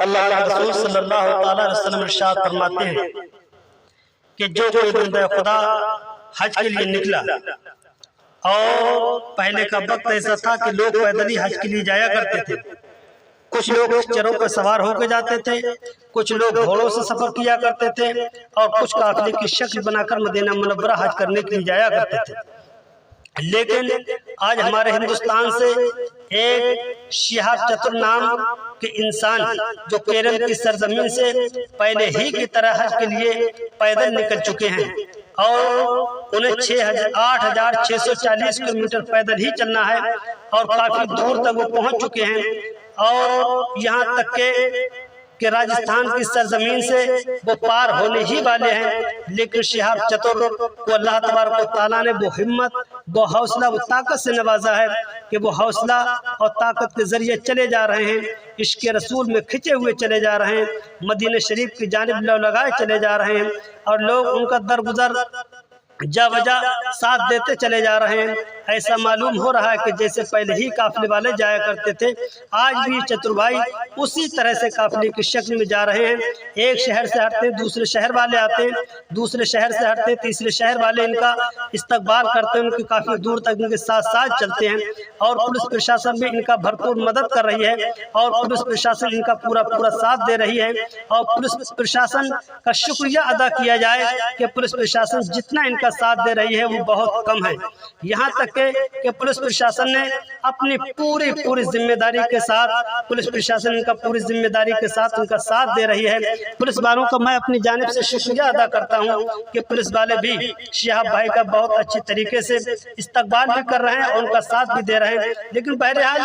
اللہ کے رسول صلی اللہ علیہ وسلم ارشاد فرماتے ہیں کہ جو کوئی بندہ خدا حج کے لیے نکلا، اور پہلے کا وقت ایسا تھا کہ لوگ پیدل ہی حج کے لیے جایا کرتے تھے، کچھ لوگ چروں پر سوار ہو کے جاتے تھے، کچھ لوگ گھوڑوں سے سفر کیا کرتے تھے، اور کچھ قافلے کی شکل بنا کر مدینہ منورہ حج کرنے کے لیے جایا کرتے تھے۔ لیکن آج ہمارے ہندوستان سے ایک شہاب چتر نام کے انسان جو کیرل کی سرزمین سے پہلے ہی کی طرح حج کے لیے پیدل نکل چکے ہیں، اور انہیں 8,640 کلومیٹر پیدل ہی چلنا ہے، اور کافی دور تک وہ پہنچ چکے ہیں، اور یہاں تک کہ راجستھان کی سرزمین سے وہ پار ہونے ہی والے ہیں۔ لیکن شہاب چتر کو اللہ تبارک و تعالیٰ نے وہ ہمت، وہ حوصلہ، وہ طاقت سے نوازا ہے کہ وہ حوصلہ اور طاقت کے ذریعے چلے جا رہے ہیں، عشق رسول میں کھنچے ہوئے چلے جا رہے ہیں، مدینہ شریف کی جانب لو لگائے چلے جا رہے ہیں، اور لوگ ان کا درگزر جا بجا ساتھ دیتے چلے جا رہے ہیں۔ ایسا معلوم ہو رہا ہے کہ جیسے پہلے ہی قافلے والے جایا کرتے تھے، آج بھی چتر بھائی اسی طرح سے قافلے کی شکل میں جا رہے ہیں۔ ایک شہر سے ہٹتے دوسرے شہر والے آتے ہیں، دوسرے شہر سے ہٹتے تیسرے شہر والے ان کا استقبال کرتے ہیں، ان کی کافی دور تک ان کے ساتھ ساتھ چلتے ہیں، اور پولیس پرشاسن بھی ان کا بھرپور مدد کر رہی ہے، اور پولیس پرشاسن ان کا پورا ساتھ دے رہی ہے۔ اور پولیس پرشاسن کا شکریہ ادا کیا جائے کہ پولیس پرشاسن جتنا ان کا ساتھ دے رہی ہے وہ بہت کم ہے، یہاں تک کہ پولیس پرشاسن نے اپنی پوری ذمہ داری کے ساتھ، پولیس پرشاسن ان کا پوری ذمہ داری کے ساتھ ان کا ساتھ دے رہی ہے۔ پولیس والوں کا میں اپنی جانب سے شکریہ ادا کرتا ہوں کہ پولیس والے بھی شہاب بھائی کا بہت اچھی طریقے سے استقبال بھی کر رہے ہیں اور ان کا ساتھ بھی دے رہے ہیں۔ لیکن بہرحال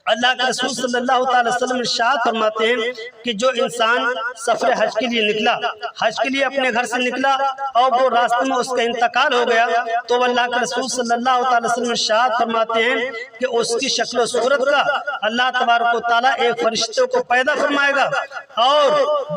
اللہ کے رسول صلی اللہ تعالی وسلم ارشاد فرماتے ہیں کہ جو انسان سفر حج کے لیے نکلا، حج کے لیے اپنے گھر سے نکلا، اور وہ راستے میں اس کا انتقال ہو گیا، تو اللہ کے رسول صلی اللہ تعالی وسلم ارشاد فرماتے ہیں کہ اس کی شکل و صورت کا اللہ تبارک و تعالیٰ ایک فرشتے کو پیدا فرمائے گا، اور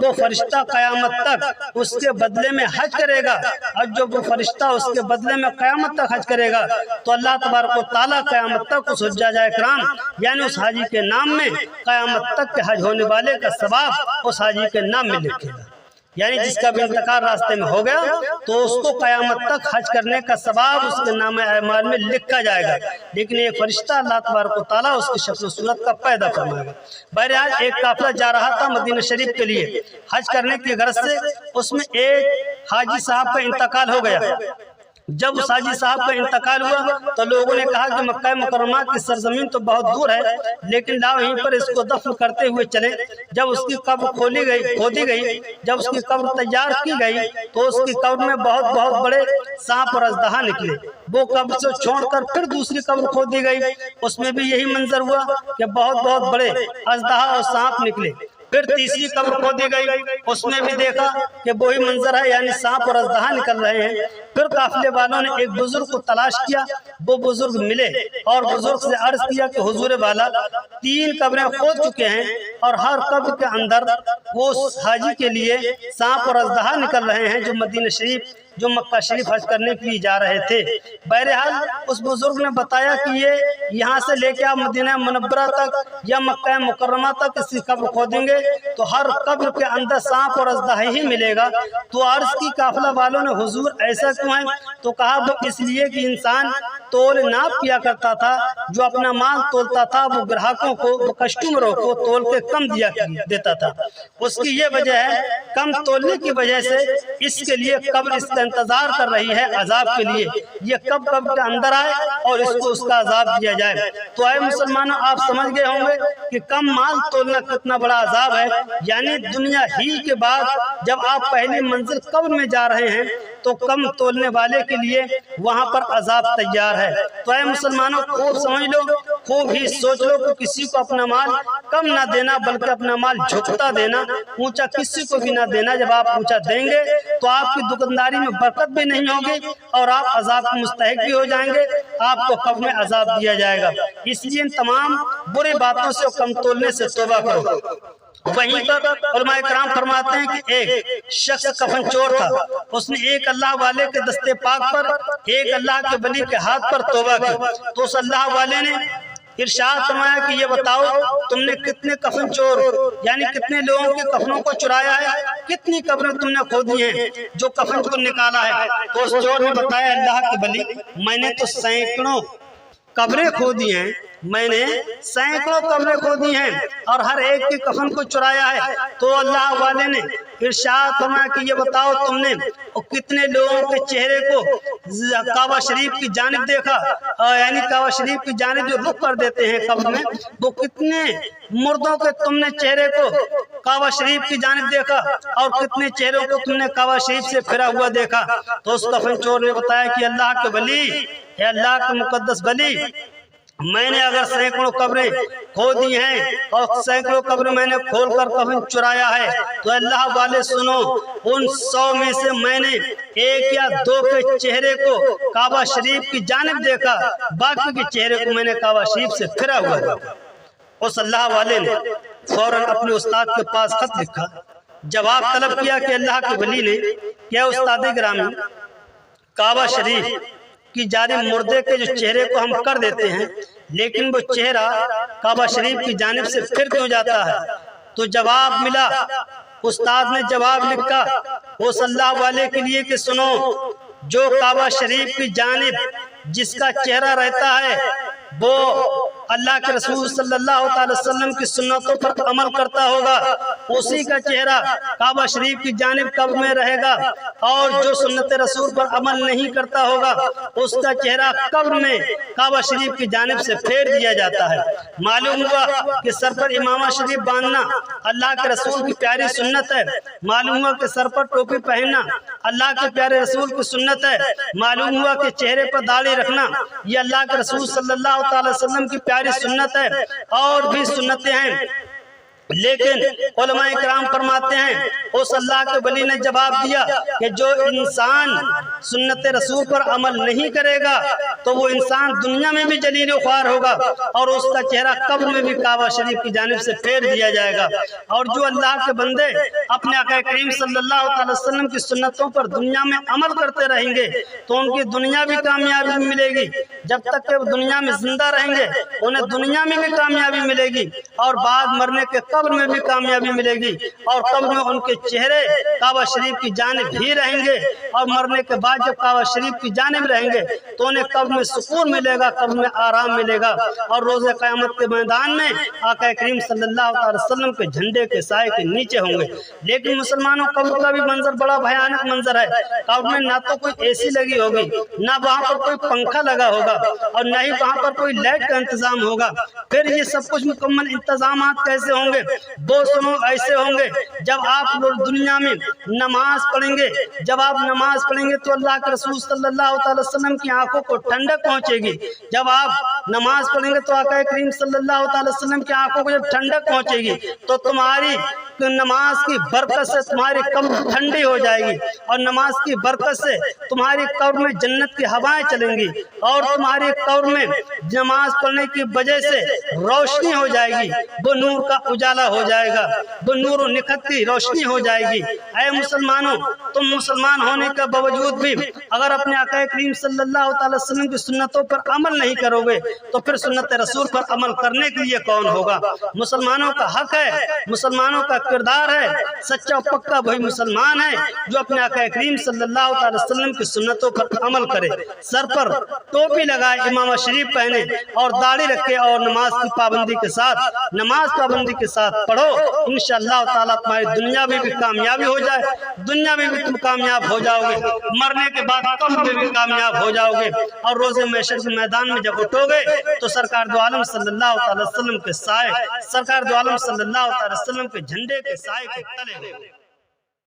وہ فرشتہ قیامت تک اس کے بدلے میں حج کرے گا، اور جب وہ فرشتہ اس کے بدلے میں قیامت تک حج کرے گا تو اللہ تبارک و تعالیٰ قیامت تک اس حجاج اکرام یعنی اس حاجی کے نام میں قیامت تک کے حج ہونے والے کا ثواب اس حاجی کے نام میں لکھے گا۔ یعنی جس کا بھی انتقال راستے میں ہو گیا تو اس کو قیامت تک حج کرنے کا ثواب اس کے نام اعمال میں لکھا جائے گا۔ لیکن ایک فرشتہ اللہ تبارک و تعالیٰ اس کی شکل و صورت کا پیدا فرمائے گا۔ بہرحال ایک قافلہ جا رہا تھا مدینہ شریف کے لیے حج کرنے کی غرض سے، اس میں ایک حاجی صاحب کا انتقال ہو گیا۔ جب اس حاجی صاحب کا انتقال ہوا تو لوگوں نے کہا کہ مکہ مکرمہ کی سرزمین تو بہت دور ہے، لیکن لاؤ یہیں پر اس کو دفن کرتے ہوئے چلیں۔ جب اس کی قبر کھودی گئی، جب اس کی قبر تیار کی گئی تو اس کی قبر میں بہت بڑے سانپ اور اژدہا نکلے۔ وہ قبر سے چھوڑ کر پھر دوسری قبر کھودی گئی، اس میں بھی یہی منظر ہوا کہ بہت بڑے اژدہا اور سانپ نکلے۔ پھر تیسری قبر کھودی گئی، اس میں بھی دیکھا کہ وہی منظر ہے، یعنی سانپ اور اژدہا نکل رہے ہیں۔ پھر قافلے والوں نے ایک بزرگ کو تلاش کیا، وہ بزرگ ملے اور بزرگ سے عرض کیا کہ حضور والا 3 قبریں کھود چکے ہیں، اور ہر قبر کے اندر وہ حاجی کے لیے سانپ اور اژدہا نکل رہے ہیں جو مدینہ شریف، جو مکہ شریف حج کرنے کے لیے جا رہے تھے۔ بہرحال اس بزرگ نے بتایا کہ یہ یہاں سے لے کے آپ مدینہ منورہ تک یا مکہ مکرمہ تک اس کی قبر کھودیں گے تو ہر قبر کے اندر سانپ اور اژدہا ہی ملے گا۔ تو عرض کی قافلہ والوں نے حضور ایسا کیوں ہے؟ تو کہا وہ اس لیے کہ انسان تول ناپ کیا کرتا تھا، جو اپنا مال تولتا تھا وہ گراہکوں کو، وہ کسٹمروں کو تول کے کم دیتا تھا۔ اس کی یہ وجہ ہے، کم تولنے کی وجہ سے اس کے لیے قبر اس کا انتظار کر رہی ہے عذاب کے لیے، یہ کب قبر کے اندر آئے اور اس کو اس کا عذاب دیا جائے۔ تو اے مسلمانوں، آپ سمجھ گئے ہوں گے کہ کم مال تولنا کتنا بڑا عذاب ہے، یعنی دنیا ہی کے بعد جب آپ پہلی منزل قبر میں جا رہے ہیں تو کم تولنے والے کے لیے وہاں پر عذاب تیار ہے۔ تو اے مسلمانوں، خوب سمجھ لو، خوب ہی سوچ لو کہ کسی کو اپنا مال کم نہ دینا بلکہ اپنا مال جھکتا دینا، اونچا کسی کو بھی نہ دینا۔ جب آپ اونچا دیں گے تو آپ کی دکانداری میں برکت بھی نہیں ہوگی اور آپ عذاب کے مستحق بھی ہو جائیں گے، آپ کو قبر میں عذاب دیا جائے گا۔ اس لیے ان تمام بری باتوں سے، کم تولنے سے توبہ کرو۔ وہیں پر علماء کرام فرماتے ہیں کہ ایک شخص کفن چور تھا، اس نے ایک اللہ والے کے دستے پاک پر، ایک اللہ کے ولی کے ہاتھ پر توبہ کی، تو اس اللہ والے نے ارشاد فرمایا کہ یہ بتاؤ تم نے کتنے کفن چور یعنی کتنے لوگوں کے کفنوں کو چرایا ہے، کتنی قبریں تم نے کھودی ہیں جو کفن کو نکالا ہے؟ تو اس چور نے بتایا اللہ کے ولی میں نے تو سینکڑوں قبریں کھودی ہیں، میں نے سینکڑوں قبریں کھودی ہیں اور ہر ایک کے کفن کو چرایا ہے۔ تو اللہ والے نے ارشاد فرمایا کہ یہ بتاؤ تم نے کتنے لوگوں کے چہرے کو کعبہ شریف کی جانب دیکھا، یعنی کعبہ شریف کی جانب جو رخ کر دیتے ہیں قبر میں، وہ کتنے مردوں کے تم نے چہرے کو کعبہ شریف کی جانب دیکھا اور کتنے چہروں کو تم نے کعبہ شریف سے پھرا ہوا دیکھا؟ تو اس کفن چور نے بتایا کہ اللہ کے ولی، اے اللہ کے مقدس ولی، میں نے اگر سینکڑوں قبریں کھودی ہیں اور سینکڑوں قبریں میں نے کھول کر کفن چرایا ہے تو اللہ والے سنو، ان 100 میں سے میں نے 1 یا 2 کے چہرے کو کعبہ شریف کی جانب دیکھا، باقی کے چہرے کو میں نے کعبہ شریف سے پھرا ہوا دیکھا۔ اس اللہ والے نے فوراً اپنے استاد کے پاس خط لکھا، جواب طلب کیا کہ اللہ کے ولی نے کیا استاد گرامی کعبہ شریف کی جانب مردے کے جو چہرے کو ہم کر دیتے ہیں لیکن وہ چہرہ کعبہ شریف کی جانب سے پھر کیوں جاتا ہے؟ تو جواب ملا، استاد نے جواب لکھا اس اللہ والے کے لیے کہ سنو، جو کعبہ شریف کی جانب جس کا چہرہ رہتا ہے وہ اللہ کے رسول صلی اللہ علیہ وسلم کی سنتوں پر عمل کرتا ہوگا، اسی کا چہرہ کعبہ شریف کی جانب قبر میں رہے گا، اور جو سنت رسول پر عمل نہیں کرتا ہوگا اس کا چہرہ قبر میں کعبہ شریف کی جانب سے پھیر دیا جاتا ہے۔ معلوم ہوا کہ سر پر امامہ شریف باندھنا اللہ کے رسول کی پیاری سنت ہے، معلوم ہوا کہ سر پر ٹوپی پہننا اللہ کے پیارے رسول کی سنت ہے، معلوم ہوا کہ چہرے پر داڑھی رکھنا یہ اللہ کے رسول صلی اللہ علیہ وسلم کی پیاری سنت ہے، اور بھی سنتیں ہیں۔ لیکن علماء کرام فرماتے ہیں اس اللہ کے ولی نے جواب دیا کہ جو انسان سنت رسول پر عمل نہیں کرے گا تو وہ انسان دنیا میں بھی جلیل و خوار ہوگا اور اس کا چہرہ قبر میں بھی کعبہ شریف کی جانب سے پھیر دیا جائے گا۔ اور جو اللہ کے بندے اپنے آقا کریم صلی اللہ علیہ وسلم کی سنتوں پر دنیا میں عمل کرتے رہیں گے تو ان کی دنیا بھی کامیابی ملے گی، جب تک کہ وہ دنیا میں زندہ رہیں گے انہیں دنیا میں بھی کامیابی ملے گی، اور بعد مرنے کے قبر میں بھی کامیابی ملے گی، اور قبر میں ان کے چہرے کعبہ شریف کی جانب ہی رہیں گے، اور مرنے کے بعد جب کعبہ شریف کی جانب رہیں گے تو انہیں قبر میں سکون ملے گا، قبر میں آرام ملے گا، اور روز قیامت کے میدان میں آقا کریم صلی اللہ علیہ وسلم کے جھنڈے کے سائے کے نیچے ہوں گے۔ لیکن مسلمانوں قبر کا بھی منظر بڑا بھیانک منظر ہے، قبر میں نہ تو کوئی اے سی لگی ہوگی، نہ وہاں پر کوئی پنکھا لگا ہوگا، اور نہ ہی وہاں پر کوئی لائٹ کا انتظام ہوگا۔ پھر یہ سب کچھ مکمل انتظامات کیسے ہوں گے؟ وہ سنو ایسے ہوں گے، جب آپ دنیا میں نماز پڑھیں گے، جب آپ نماز پڑھیں گے تو اللہ کے رسول صلی اللہ علیہ وسلم کی آنکھوں کو ٹھنڈک پہنچے گی، جب آپ نماز پڑھیں گے تو آقا کریم صلی اللہ علیہ وسلم کی آنکھوں کو جب ٹھنڈک پہنچے گی تو تمہاری نماز کی برکت سے تمہاری قبر ٹھنڈی ہو جائے گی، اور نماز کی برکت سے تمہاری قبر میں جنت کی ہوائیں چلیں گی، اور تمہاری قبر میں نماز پڑھنے کی وجہ سے روشنی ہو جائے گی، وہ نور کا اجالا ہو جائے گا، وہ نور و نکھتی روشنی ہو جائے گی۔ اے مسلمانوں، تم مسلمان ہونے کے باوجود بھی اگر اپنے آقا کریم صلی اللہ علیہ وسلم کی سنتوں پر عمل نہیں کرو گے تو پھر سنت رسول پر عمل کرنے کے لیے کون ہوگا؟ مسلمانوں کا حق ہے، مسلمانوں کا کردار ہے، سچا و پکا وہی مسلمان ہے جو اپنے آقا کریم صلی اللہ علیہ وسلم کی سنتوں پر عمل کرے، سر پر ٹوپی لگائے، امامہ شریف پہنے اور داڑھی رکھے، اور نماز کی پابندی کے ساتھ پڑھو۔ انشاءاللہ تعالیٰ تمہاری دنیا میں بھی کامیابی ہو جائے، دنیا میں بھی تم کامیاب ہو جاؤ گے، مرنے کے بعد قبر میں بھی کامیاب ہو جاؤ گے، اور روز محشر کے میدان میں جب اٹھو گے تو سرکار دو عالم صلی اللہ علیہ وسلم کے سائے، سرکار دو عالم صلی اللہ علیہ وسلم کے جھنڈے کے سائے کے تلے ہو۔